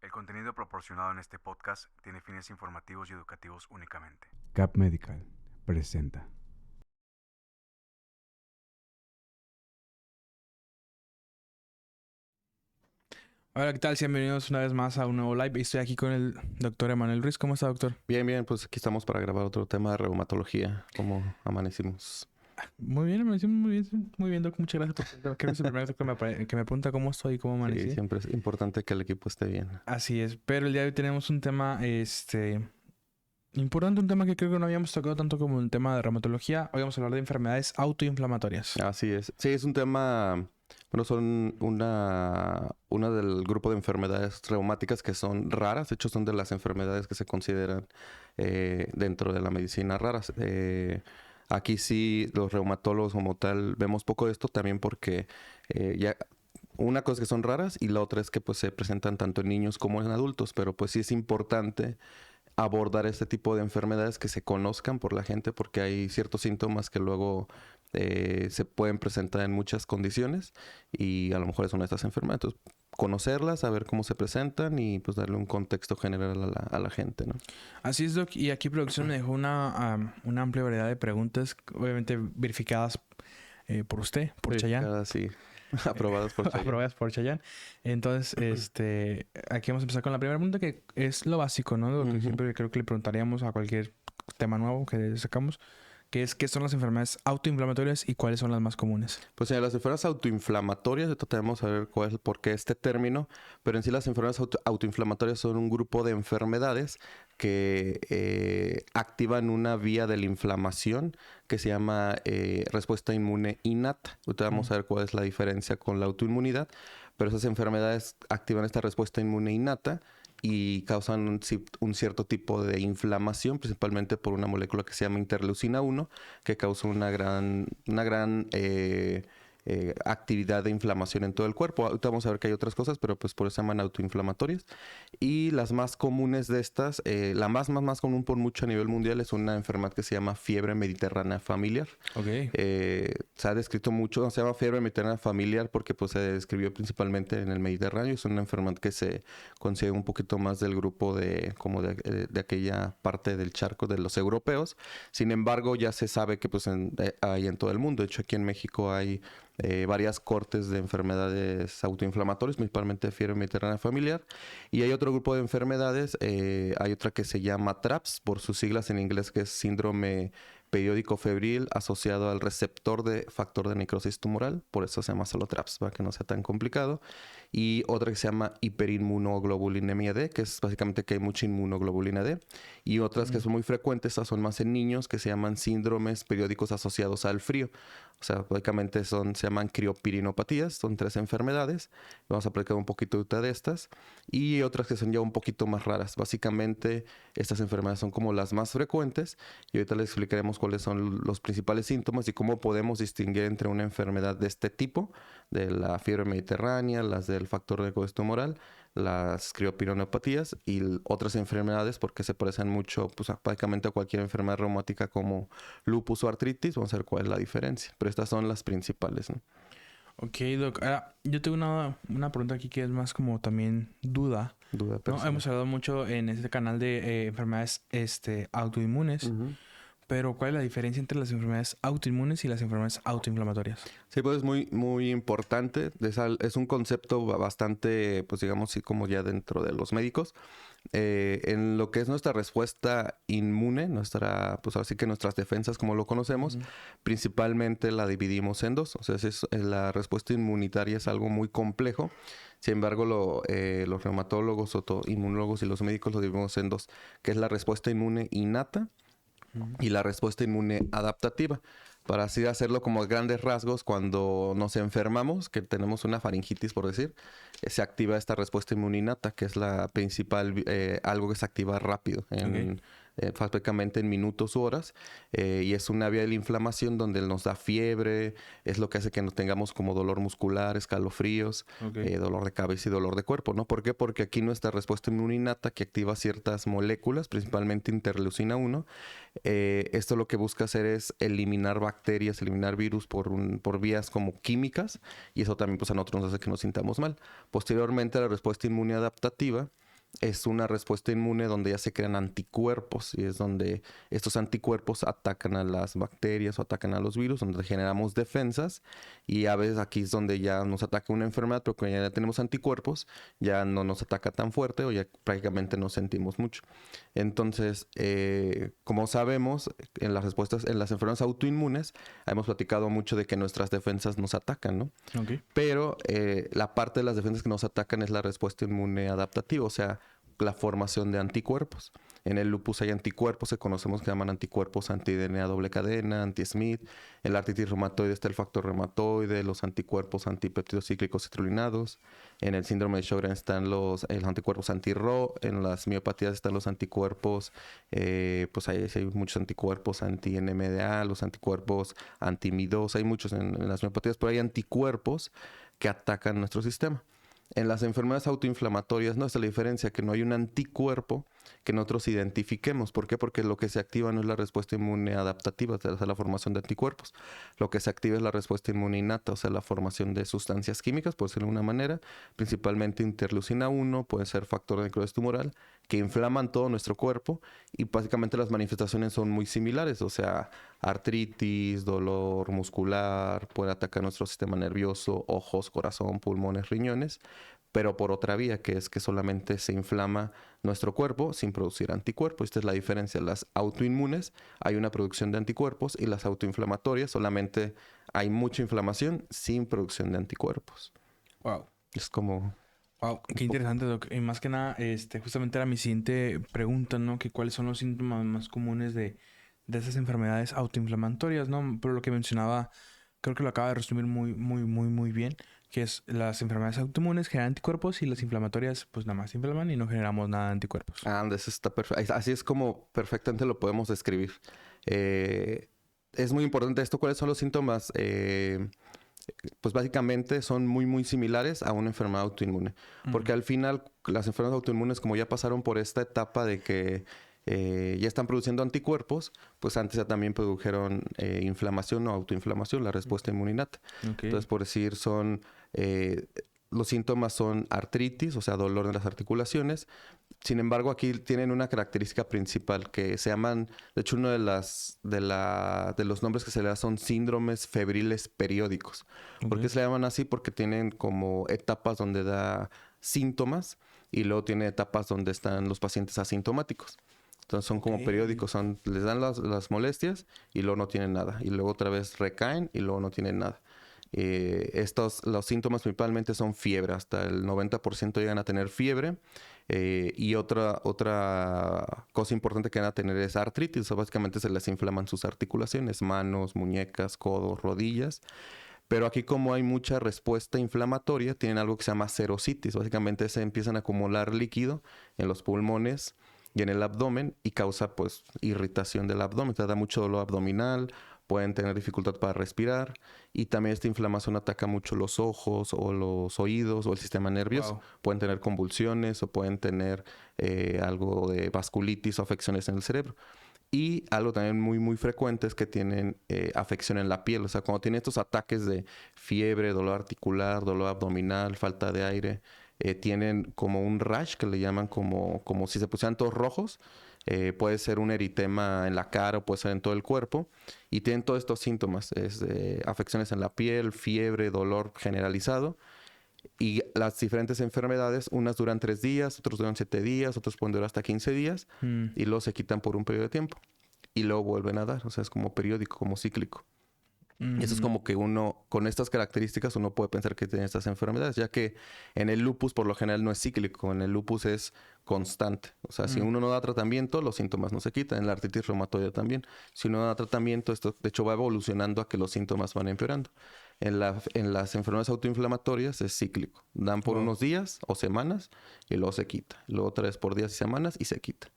El contenido proporcionado en este podcast tiene fines informativos y educativos únicamente. Cap Medical presenta. Hola, ¿qué tal? Bienvenidos una vez más a un nuevo live. Estoy aquí con el doctor Emanuel Ruiz. ¿Cómo está, doctor? Bien, bien, pues aquí estamos para grabar otro tema de reumatología. ¿Cómo amanecimos? Muy bien, me siento muy bien, doc. Muchas gracias por preguntar. Creo que es el primer doctor que me pregunta cómo estoy y cómo Sí, amanecí. siempre es importante que el equipo esté bien. Así es, pero el día de hoy tenemos un tema, importante, un tema que creo que no habíamos tocado tanto como el tema de reumatología. Hoy vamos a hablar de enfermedades autoinflamatorias. Así es. Sí, es un tema, bueno, son una del grupo de enfermedades reumáticas que son raras. De hecho, son de las enfermedades que se consideran dentro de la medicina raras. Aquí sí, los reumatólogos como tal, vemos poco de esto también porque ya una cosa es que son raras y la otra es que pues se presentan tanto en niños como en adultos, pero pues sí es importante abordar este tipo de enfermedades que se conozcan por la gente porque hay ciertos síntomas que luego se pueden presentar en muchas condiciones y a lo mejor es una de estas enfermedades. Entonces, conocerlas, saber cómo se presentan y pues darle un contexto general a la gente, ¿no? Así es, doc. Y aquí producción me dejó una amplia variedad de preguntas, obviamente verificadas por usted, por Chayanne. Sí, aprobadas por Chayanne. Aprobadas por Chayanne. Entonces, aquí vamos a empezar con la primera pregunta, que es lo básico, ¿no? Lo que Ujú. siempre creo que le preguntaríamos a cualquier tema nuevo que sacamos, que es qué son las enfermedades autoinflamatorias y cuáles son las más comunes. Pues en las enfermedades autoinflamatorias, ahorita tenemos a ver cuál es por qué este término, pero en sí las enfermedades autoinflamatorias son un grupo de enfermedades que activan una vía de la inflamación que se llama respuesta inmune innata. Ahorita vamos a ver cuál es la diferencia con la autoinmunidad, pero esas enfermedades activan esta respuesta inmune innata y causan un cierto tipo de inflamación, principalmente por una molécula que se llama interleucina 1, que causa una gran actividad de inflamación en todo el cuerpo. Ahorita vamos a ver que hay otras cosas, pero pues por eso se llaman autoinflamatorias. Y las más comunes de estas, la más común por mucho a nivel mundial es una enfermedad que se llama fiebre mediterránea familiar. Ok. Se ha descrito mucho, se llama fiebre mediterránea familiar porque pues se describió principalmente en el Mediterráneo. Es una enfermedad que se consigue un poquito más del grupo de aquella parte del charco de los europeos. Sin embargo, ya se sabe que pues hay en todo el mundo. De hecho, aquí en México hay varias cortes de enfermedades autoinflamatorias, principalmente fiebre mediterránea familiar. Y hay otro grupo de enfermedades, hay otra que se llama TRAPS, por sus siglas en inglés, que es síndrome periódico febril asociado al receptor de factor de necrosis tumoral, por eso se llama solo TRAPS, para que no sea tan complicado. Y otra que se llama hiperinmunoglobulinemia D, que es básicamente que hay mucha inmunoglobulina D. Y otras que son muy frecuentes, estas son más en niños, que se llaman síndromes periódicos asociados al frío. O sea, básicamente se llaman criopirinopatía, son 3 enfermedades. Vamos a platicar un poquito ahorita de estas. Y otras que son ya un poquito más raras. Básicamente, estas enfermedades son como las más frecuentes. Y ahorita les explicaremos cuáles son los principales síntomas y cómo podemos distinguir entre una enfermedad de este tipo, de la fiebre mediterránea, las del factor de necrosis tumoral, las criopirinopatías y otras enfermedades porque se parecen mucho pues, prácticamente a cualquier enfermedad reumática como lupus o artritis. Vamos a ver cuál es la diferencia, pero estas son las principales, ¿no? Ok, doc. Ahora, yo tengo una pregunta aquí que es más como también duda. Duda ¿No? personal. Hemos hablado mucho en este canal de enfermedades autoinmunes. Ujú. Pero, ¿cuál es la diferencia entre las enfermedades autoinmunes y las enfermedades autoinflamatorias? Sí, pues es muy importante. Es un concepto bastante, pues digamos, así como ya dentro de los médicos. En lo que es nuestra respuesta inmune, pues así que nuestras defensas como lo conocemos, principalmente la dividimos en dos. O sea, la respuesta inmunitaria es algo muy complejo. Sin embargo, los reumatólogos, inmunólogos y los médicos lo dividimos en dos, que es la respuesta inmune innata y la respuesta inmune adaptativa. Para así hacerlo como grandes rasgos, cuando nos enfermamos, que tenemos una faringitis por decir, se activa esta respuesta inmune innata, que es la principal, algo que se activa rápido, prácticamente en minutos u horas, y es una vía de la inflamación donde nos da fiebre, es lo que hace que no tengamos como dolor muscular, escalofríos, dolor de cabeza y dolor de cuerpo, ¿no? ¿Por qué? Porque aquí nuestra respuesta inmune innata que activa ciertas moléculas, principalmente interleucina 1, esto lo que busca hacer es eliminar bacterias, eliminar virus por vías como químicas y eso también pues a nosotros nos hace que nos sintamos mal. Posteriormente la respuesta inmune adaptativa es una respuesta inmune donde ya se crean anticuerpos y es donde estos anticuerpos atacan a las bacterias o atacan a los virus, donde generamos defensas y a veces aquí es donde ya nos ataca una enfermedad, pero cuando ya tenemos anticuerpos ya no nos ataca tan fuerte o ya prácticamente no sentimos mucho. Entonces, como sabemos, en las respuestas, en las enfermedades autoinmunes, hemos platicado mucho de que nuestras defensas nos atacan, ¿no? Ok. Pero la parte de las defensas que nos atacan es la respuesta inmune adaptativa, o sea, la formación de anticuerpos. En el lupus hay anticuerpos que conocemos que llaman anticuerpos anti-DNA doble cadena, anti-Smith. En la artritis reumatoide está el factor reumatoide, los anticuerpos antipéptidos cíclicos citrulinados. En el síndrome de Sjögren están los anticuerpos anti-Ro. En las miopatías están los anticuerpos, pues hay muchos anticuerpos anti-NMDA, los anticuerpos anti-MI2. Hay muchos en las miopatías, pero hay anticuerpos que atacan nuestro sistema. En las enfermedades autoinflamatorias no es la diferencia, que no hay un anticuerpo que nosotros identifiquemos. ¿Por qué? Porque lo que se activa no es la respuesta inmune adaptativa, o sea, la formación de anticuerpos. Lo que se activa es la respuesta inmune innata, o sea, la formación de sustancias químicas, por decirlo de alguna manera, principalmente interleucina 1, puede ser factor de necrosis tumoral, que inflaman todo nuestro cuerpo y básicamente las manifestaciones son muy similares, o sea, artritis, dolor muscular, puede atacar nuestro sistema nervioso, ojos, corazón, pulmones, riñones, pero por otra vía, que es que solamente se inflama nuestro cuerpo sin producir anticuerpos. Esta es la diferencia. Las autoinmunes hay una producción de anticuerpos y las autoinflamatorias solamente hay mucha inflamación sin producción de anticuerpos. Wow. Es como... Wow, qué interesante, Doc. Y más que nada, justamente era mi siguiente pregunta, ¿no? Que cuáles son los síntomas más comunes de esas enfermedades autoinflamatorias, ¿no? Pero lo que mencionaba, creo que lo acaba de resumir muy bien, que es las enfermedades autoinmunes generan anticuerpos y las inflamatorias, pues nada más inflaman y no generamos nada de anticuerpos. Eso está perfecto. Así es como perfectamente lo podemos describir. Es muy importante esto. ¿Cuáles son los síntomas? Pues básicamente son muy similares a una enfermedad autoinmune. Porque al final las enfermedades autoinmunes, como ya pasaron por esta etapa de que ya están produciendo anticuerpos, pues antes ya también produjeron inflamación o autoinflamación, la respuesta inmunitaria. Okay. Entonces, por decir, los síntomas son artritis, o sea, dolor en las articulaciones. Sin embargo, aquí tienen una característica principal que se llaman, de hecho, uno de los nombres que se le da son síndromes febriles periódicos. ¿Por qué se le llaman así? Porque tienen como etapas donde da síntomas y luego tiene etapas donde están los pacientes asintomáticos. Entonces son como periódicos, les dan las molestias y luego no tienen nada. Y luego otra vez recaen y luego no tienen nada. Los síntomas principalmente son fiebre, hasta el 90% llegan a tener fiebre. Y otra cosa importante que van a tener es artritis, o sea, básicamente se les inflaman sus articulaciones, manos, muñecas, codos, rodillas. Pero aquí, como hay mucha respuesta inflamatoria, tienen algo que se llama serositis. Básicamente se empiezan a acumular líquido en los pulmones y en el abdomen y causa pues irritación del abdomen, da mucho dolor abdominal, pueden tener dificultad para respirar y también esta inflamación ataca mucho los ojos o los oídos o el sistema nervioso. Wow. Pueden tener convulsiones o pueden tener algo de vasculitis o afecciones en el cerebro. Y algo también muy frecuente es que tienen afección en la piel. O sea, cuando tienen estos ataques de fiebre, dolor articular, dolor abdominal, falta de aire, tienen como un rash que le llaman como si se pusieran todos rojos. Puede ser un eritema en la cara o puede ser en todo el cuerpo. Y tienen todos estos síntomas. Afecciones en la piel, fiebre, dolor generalizado. Y las diferentes enfermedades, unas duran 3 días, otros duran 7 días, otros pueden durar hasta 15 días. Y luego se quitan por un periodo de tiempo. Y luego vuelven a dar. O sea, es como periódico, como cíclico. Y eso es como que uno, con estas características, uno puede pensar que tiene estas enfermedades, ya que en el lupus por lo general no es cíclico, en el lupus es constante. O sea, si uno no da tratamiento, los síntomas no se quitan. En la artritis reumatoide también. Si uno no da tratamiento, esto de hecho va evolucionando a que los síntomas van empeorando. En las enfermedades autoinflamatorias es cíclico. Dan por unos días o semanas y luego se quita. Luego otra vez por días y semanas y se quita.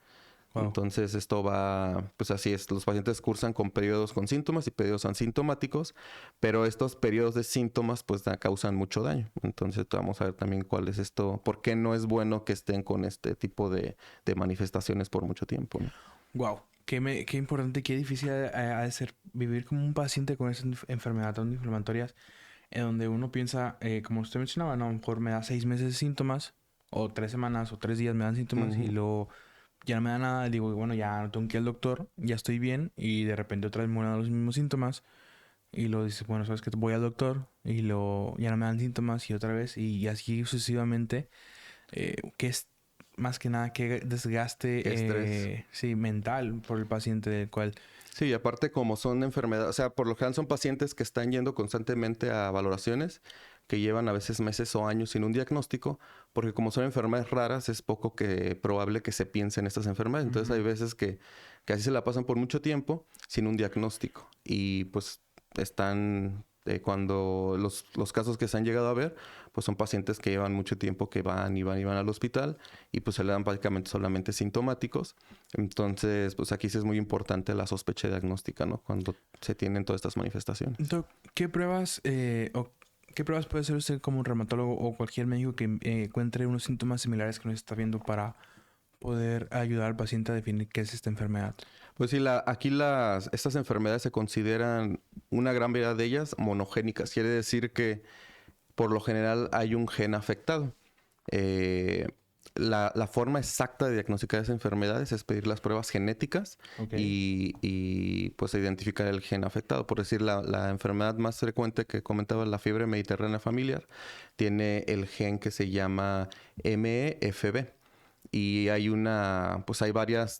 Wow. Entonces esto va, pues así es, los pacientes cursan con periodos con síntomas y periodos asintomáticos, pero estos periodos de síntomas pues causan mucho daño. Entonces vamos a ver también cuál es esto, por qué no es bueno que estén con este tipo de manifestaciones por mucho tiempo, ¿no? Wow, qué importante, qué difícil ha de ser vivir como un paciente con esas enfermedades inflamatorias, en donde uno piensa, como usted mencionaba, no, a lo mejor me da 6 meses de síntomas, o 3 semanas o 3 días me dan síntomas y luego ya no me da nada. Digo, bueno, ya no tengo que ir al doctor, ya estoy bien. Y de repente otra vez me dan los mismos síntomas. Y luego dices, bueno, ¿sabes qué? Voy al doctor y luego ya no me dan síntomas y otra vez. Y así sucesivamente. Que es más que nada que desgaste Estrés. sí, mental por el paciente del cual... Sí, y aparte como son enfermedades, o sea, por lo general son pacientes que están yendo constantemente a valoraciones, que llevan a veces meses o años sin un diagnóstico, porque como son enfermedades raras, es poco que probable que se piense en estas enfermedades. Entonces hay veces que así se la pasan por mucho tiempo sin un diagnóstico. Y pues están, cuando los casos que se han llegado a ver, pues son pacientes que llevan mucho tiempo que van y van y van al hospital y pues se le dan prácticamente solamente sintomáticos. Entonces, pues aquí sí es muy importante la sospecha diagnóstica, ¿no? Cuando se tienen todas estas manifestaciones. Doc, ¿qué pruebas qué pruebas puede hacer usted como un reumatólogo o cualquier médico que encuentre unos síntomas similares que nos está viendo para poder ayudar al paciente a definir qué es esta enfermedad? Pues sí, estas enfermedades se consideran una gran variedad de ellas monogénicas. Quiere decir que por lo general hay un gen afectado. La forma exacta de diagnosticar esas enfermedades es pedir las pruebas genéticas y pues identificar el gen afectado. Por decir, la enfermedad más frecuente que comentaba, la fiebre mediterránea familiar, tiene el gen que se llama MEFB. Y hay varias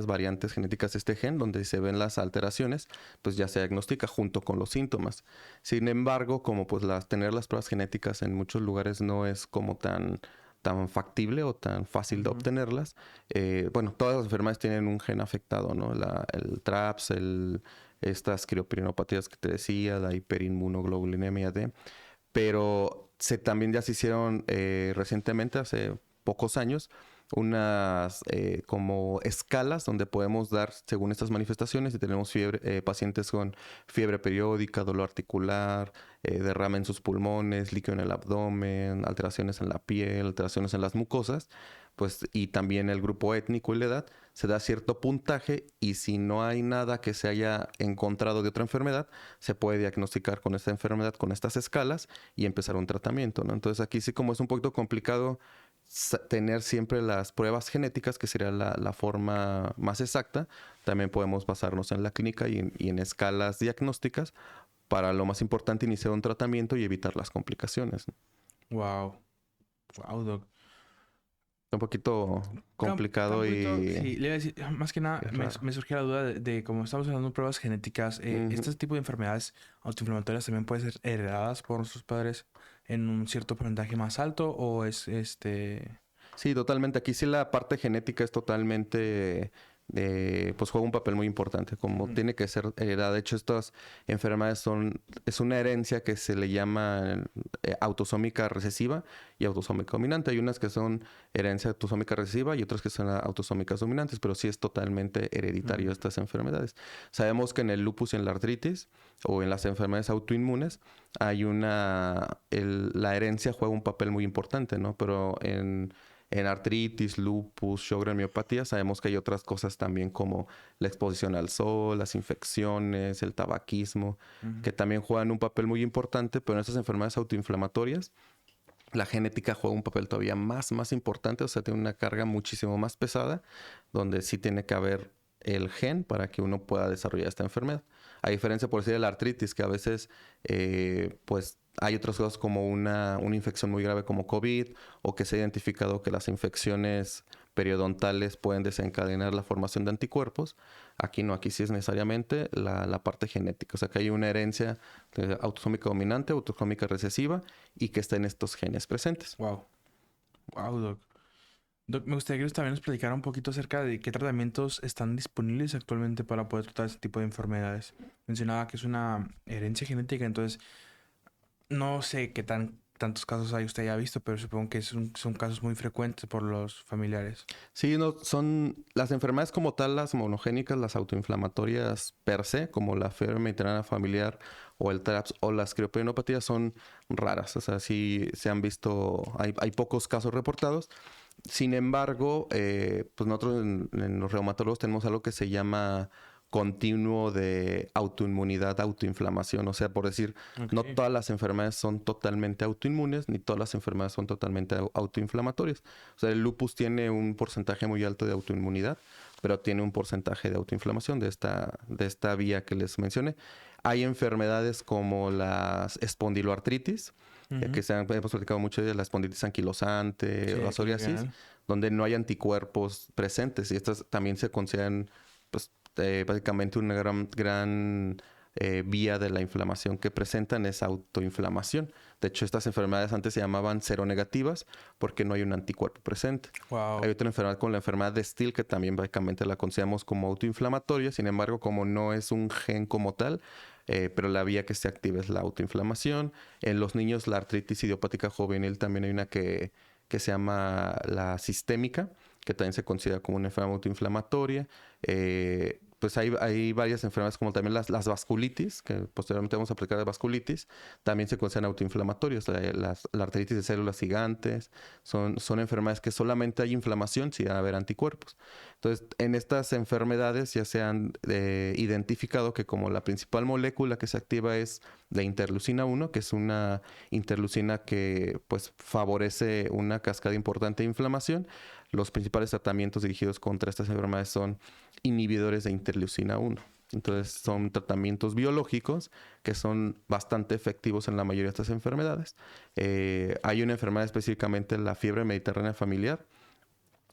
variantes genéticas de este gen donde se ven las alteraciones, pues ya se diagnostica junto con los síntomas. Sin embargo, como pues tener las pruebas genéticas en muchos lugares no es como tan factible o tan fácil de obtenerlas. Todas las enfermedades tienen un gen afectado, ¿no? El TRAPS, estas criopirinopatías que te decía, la hiperinmunoglobulinemia D. Pero también ya se hicieron recientemente, hace pocos años, unas como escalas donde podemos dar según estas manifestaciones. Si tenemos pacientes con fiebre periódica, dolor articular, derrame en sus pulmones, líquido en el abdomen, alteraciones en la piel, alteraciones en las mucosas, pues, y también el grupo étnico y la edad, se da cierto puntaje y si no hay nada que se haya encontrado de otra enfermedad, se puede diagnosticar con esta enfermedad, con estas escalas y empezar un tratamiento, ¿no? Entonces aquí sí, como es un poquito complicado tener siempre las pruebas genéticas, que sería la forma más exacta, también podemos basarnos en la clínica y en escalas diagnósticas para, lo más importante, iniciar un tratamiento y evitar las complicaciones, ¿no? Wow, doc. Un poquito complicado y... Sí, le iba a decir, más que nada, es me raro. surgió la duda de cómo estamos hablando de pruebas genéticas, este tipo de enfermedades autoinflamatorias también pueden ser heredadas por nuestros padres en un cierto porcentaje más alto o es Sí, totalmente. Aquí sí la parte genética es totalmente, pues juega un papel muy importante, como tiene que ser heredada. De hecho, estas enfermedades es una herencia que se le llama autosómica recesiva y autosómica dominante. Hay unas que son herencia autosómica recesiva y otras que son autosómicas dominantes, pero sí es totalmente hereditario estas enfermedades. Sabemos que en el lupus y en la artritis o en las enfermedades autoinmunes hay la herencia juega un papel muy importante, ¿no? Pero en artritis, lupus, Sjögren, miopatía, sabemos que hay otras cosas también como la exposición al sol, las infecciones, el tabaquismo, que también juegan un papel muy importante, pero en estas enfermedades autoinflamatorias la genética juega un papel todavía más importante, o sea, tiene una carga muchísimo más pesada, donde sí tiene que haber el gen para que uno pueda desarrollar esta enfermedad. A diferencia, por decir, de la artritis, que a veces, pues, hay otras cosas como una infección muy grave como COVID, o que se ha identificado que las infecciones periodontales pueden desencadenar la formación de anticuerpos. Aquí no, aquí sí es necesariamente la parte genética. O sea, que hay una herencia autosómica dominante, autosómica recesiva, y que está en estos genes presentes. Wow, Doc. Doc, me gustaría que usted también nos platicara un poquito acerca de qué tratamientos están disponibles actualmente para poder tratar este tipo de enfermedades. Mencionaba que es una herencia genética, entonces no sé qué tantos casos hay usted haya visto, pero supongo que son casos muy frecuentes por los familiares. Sí, no, son las enfermedades como tal, las monogénicas, las autoinflamatorias per se, como la fiebre mediterránea familiar o el TRAPS o las crioperinopatía, son raras. O sea, sí se han visto, hay pocos casos reportados. Sin embargo, pues nosotros en los reumatólogos tenemos algo que se llama continuo de autoinmunidad, autoinflamación. O sea, por decir, no todas las enfermedades son totalmente autoinmunes, ni todas las enfermedades son totalmente autoinflamatorias. O sea, el lupus tiene un porcentaje muy alto de autoinmunidad, pero tiene un porcentaje de autoinflamación de esta vía que les mencioné. Hay enfermedades como la espondiloartritis, que hemos platicado mucho de la espondilitis anquilosante o la psoriasis, donde no hay anticuerpos presentes. Y estas también se consideran, pues, básicamente una gran vía de la inflamación que presentan es autoinflamación. De hecho, estas enfermedades antes se llamaban seronegativas porque no hay un anticuerpo presente. Wow. Hay otra enfermedad con la enfermedad de Still que también básicamente la consideramos como autoinflamatoria. Sin embargo, como no es un gen como tal, pero la vía que se activa es la autoinflamación. En los niños, la artritis idiopática juvenil también hay una que se llama la sistémica, que también se considera como una enfermedad autoinflamatoria. Pues hay varias enfermedades como también las vasculitis, que posteriormente vamos a aplicar de vasculitis, también se consideran autoinflamatorias. La arteritis de células gigantes son enfermedades que solamente hay inflamación si va a haber anticuerpos. Entonces, en estas enfermedades ya se han identificado que como la principal molécula que se activa es la interleucina 1, que es una interleucina que pues favorece una cascada importante de inflamación. Los principales tratamientos dirigidos contra estas enfermedades son inhibidores de interleucina 1. Entonces, son tratamientos biológicos que son bastante efectivos en la mayoría de estas enfermedades. Hay una enfermedad específicamente, la fiebre mediterránea familiar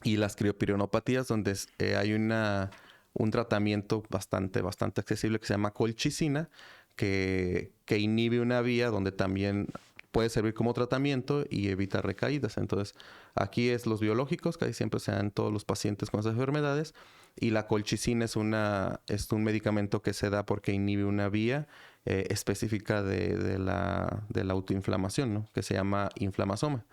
y las criopirinopatías, donde hay un tratamiento bastante accesible que se llama colchicina, que inhibe una vía donde también puede servir como tratamiento y evita recaídas. Entonces, aquí es los biológicos, casi siempre se dan todos los pacientes con esas enfermedades, y la colchicina es un medicamento que se da porque inhibe una vía específica de la autoinflamación, ¿no? Que se llama inflamasoma.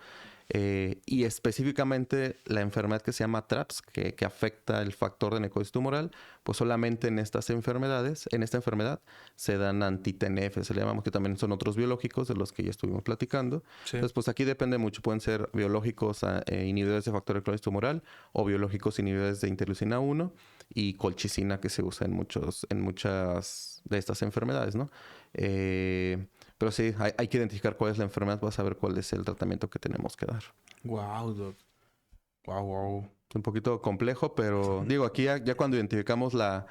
Y específicamente la enfermedad que se llama TRAPS, que afecta el factor de necrosis tumoral, pues solamente en esta enfermedad se dan anti-TNF, se le llamamos, que también son otros biológicos de los que ya estuvimos platicando. Sí. Entonces, pues aquí depende mucho. Pueden ser biológicos inhibidores de factor de necrosis tumoral o biológicos inhibidores de interleucina 1 y colchicina, que se usa en muchas de estas enfermedades, ¿no? Pero sí, hay que identificar cuál es la enfermedad para saber cuál es el tratamiento que tenemos que dar. Wow, doc. Wow. Un poquito complejo, pero digo, aquí ya cuando identificamos la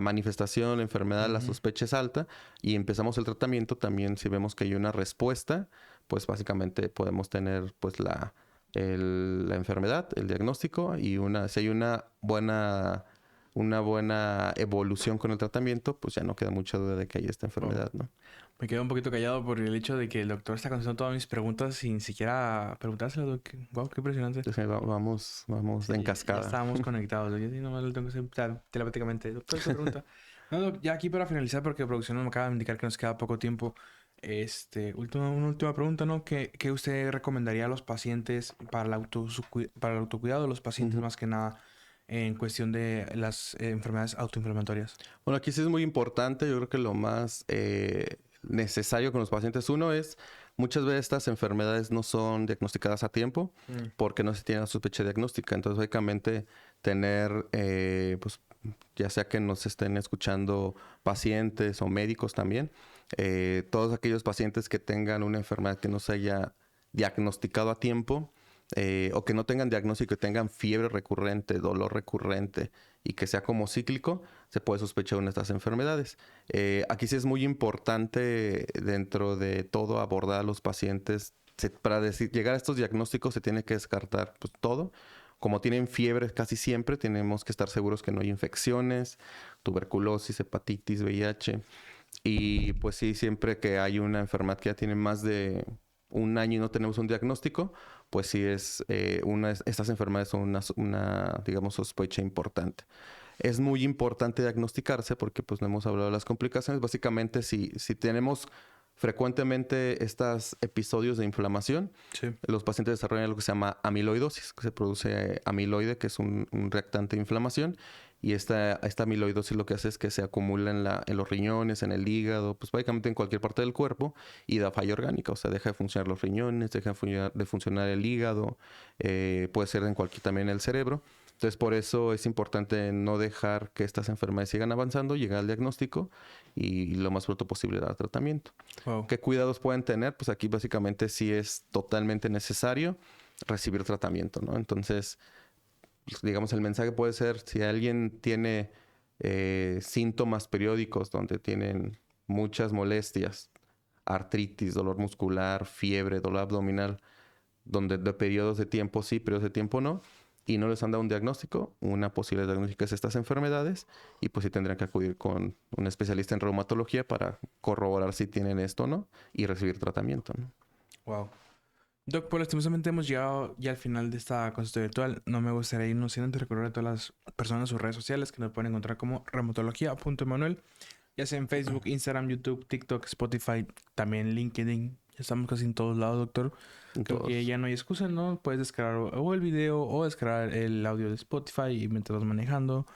manifestación, la enfermedad, la sospecha es alta y empezamos el tratamiento, también si vemos que hay una respuesta, pues básicamente podemos tener pues la enfermedad, el diagnóstico y si hay una buena evolución con el tratamiento, pues ya no queda mucha duda de que hay esta enfermedad, ¿no? Me quedo un poquito callado por el hecho de que el doctor está contestando todas mis preguntas sin siquiera preguntárselo, doc. Wow, qué impresionante. Entonces, vamos en cascada. Ya estábamos conectados. Yo sí nomás lo tengo que hacer telepáticamente. Doctor, esta pregunta. No, doc, ya aquí para finalizar, porque producción nos acaba de indicar que nos queda poco tiempo. Una última pregunta, ¿no? ¿Qué usted recomendaría a los pacientes para el autocuidado de los pacientes, más que nada, en cuestión de las enfermedades autoinflamatorias? Bueno, aquí sí es muy importante. Yo creo que lo más necesario con los pacientes, uno es, muchas veces estas enfermedades no son diagnosticadas a tiempo porque no se tiene la sospecha diagnóstica. Entonces, básicamente, tener, pues, ya sea que nos estén escuchando pacientes o médicos también, todos aquellos pacientes que tengan una enfermedad que no se haya diagnosticado a tiempo, o que no tengan diagnóstico y tengan fiebre recurrente, dolor recurrente y que sea como cíclico, se puede sospechar una de estas enfermedades. Aquí sí es muy importante dentro de todo abordar a los pacientes. Para llegar a estos diagnósticos se tiene que descartar pues, todo. Como tienen fiebre casi siempre, tenemos que estar seguros que no hay infecciones, tuberculosis, hepatitis, VIH. Y pues sí, siempre que hay una enfermedad que ya tiene más de un año y no tenemos un diagnóstico, pues sí estas enfermedades son una, digamos, sospecha importante. Es muy importante diagnosticarse porque pues no hemos hablado de las complicaciones. Básicamente, si tenemos frecuentemente estos episodios de inflamación, los pacientes desarrollan algo que se llama amiloidosis, que se produce amiloide, que es un reactante de inflamación. Y esta amiloidosis lo que hace es que se acumula en los riñones, en el hígado, pues básicamente en cualquier parte del cuerpo y da falla orgánica. O sea, deja de funcionar los riñones, deja de funcionar el hígado, puede ser también el cerebro. Entonces, por eso es importante no dejar que estas enfermedades sigan avanzando, llegar al diagnóstico y lo más pronto posible dar tratamiento. Wow. ¿Qué cuidados pueden tener? Pues aquí básicamente sí es totalmente necesario recibir tratamiento, ¿no? Entonces, digamos, el mensaje puede ser, si alguien tiene síntomas periódicos donde tienen muchas molestias, artritis, dolor muscular, fiebre, dolor abdominal, donde de periodos de tiempo sí, periodos de tiempo no, y no les han dado un diagnóstico, una posible diagnóstico es estas enfermedades, y pues sí tendrían que acudir con un especialista en reumatología para corroborar si tienen esto o no, y recibir tratamiento, ¿no? Wow. Doc, pues lastimosamente hemos llegado ya al final de esta consulta virtual. No me gustaría irnos sin antes recordar a todas las personas sus redes sociales que nos pueden encontrar como reumatología.emanuel, ya sea en Facebook, Instagram, YouTube, TikTok, Spotify, también LinkedIn. Estamos casi en todos lados, doctor. Creo que ya no hay excusa, ¿no? Puedes descargar o el video o descargar el audio de Spotify y mientras vas manejando.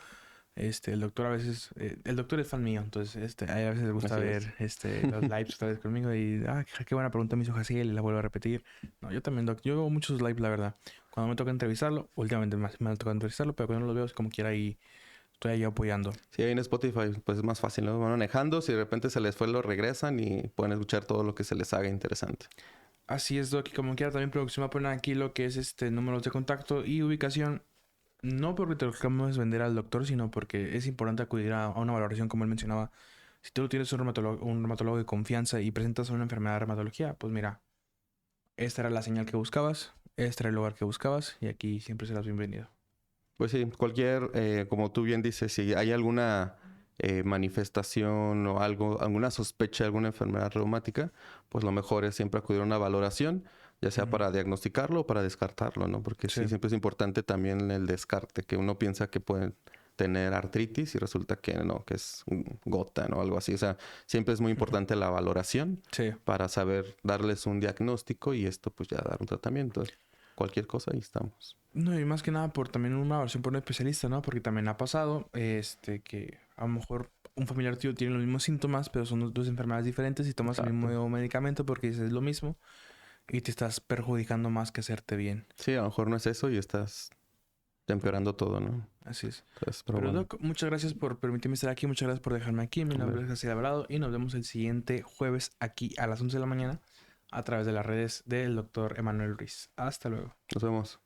El doctor a veces... el doctor es fan mío, entonces a veces le gusta Así ver los lives otra vez conmigo y... qué buena pregunta me hizo Jaciel y la vuelvo a repetir. No, yo también, doc. Yo veo muchos lives, la verdad. Cuando me toca entrevistarlo, últimamente más me ha tocado entrevistarlo, pero cuando no lo veo es como quiera y estoy ahí apoyando. Sí, ahí en Spotify pues es más fácil, ¿no? Van manejando, si de repente se les fue, lo regresan y pueden escuchar todo lo que se les haga interesante. Así es, doc. Y como quiera, también producción va a poner aquí lo que es números de contacto y ubicación. No porque te lo queramos vender al doctor, sino porque es importante acudir a una valoración, como él mencionaba. Si tú tienes un reumatólogo de confianza y presentas una enfermedad de reumatología, pues mira, esta era la señal que buscabas, este era el lugar que buscabas y aquí siempre serás bienvenido. Pues sí, cualquier, como tú bien dices, si hay alguna manifestación o algo, alguna sospecha de alguna enfermedad reumática, pues lo mejor es siempre acudir a una valoración, ya sea para diagnosticarlo o para descartarlo, ¿no? Porque sí, siempre es importante también el descarte, que uno piensa que pueden tener artritis y resulta que no, que es gota, ¿no? Algo así. O sea, siempre es muy importante la valoración para saber darles un diagnóstico y esto pues ya dar un tratamiento. Cualquier cosa, ahí estamos. No, y más que nada por también una evaluación por un especialista, ¿no? Porque también ha pasado que a lo mejor un familiar tuyo tiene los mismos síntomas, pero son dos enfermedades diferentes y tomas el mismo medicamento porque dices lo mismo y te estás perjudicando más que hacerte bien. Sí, a lo mejor no es eso y estás empeorando todo, ¿no? Así es. Entonces, Pero bueno. Doc, muchas gracias por permitirme estar aquí, muchas gracias por dejarme aquí. Mi nombre es Jaciel Alvarado y nos vemos el siguiente jueves aquí a las 11 de la mañana a través de las redes del doctor Emanuel Ruiz. Hasta luego. Nos vemos.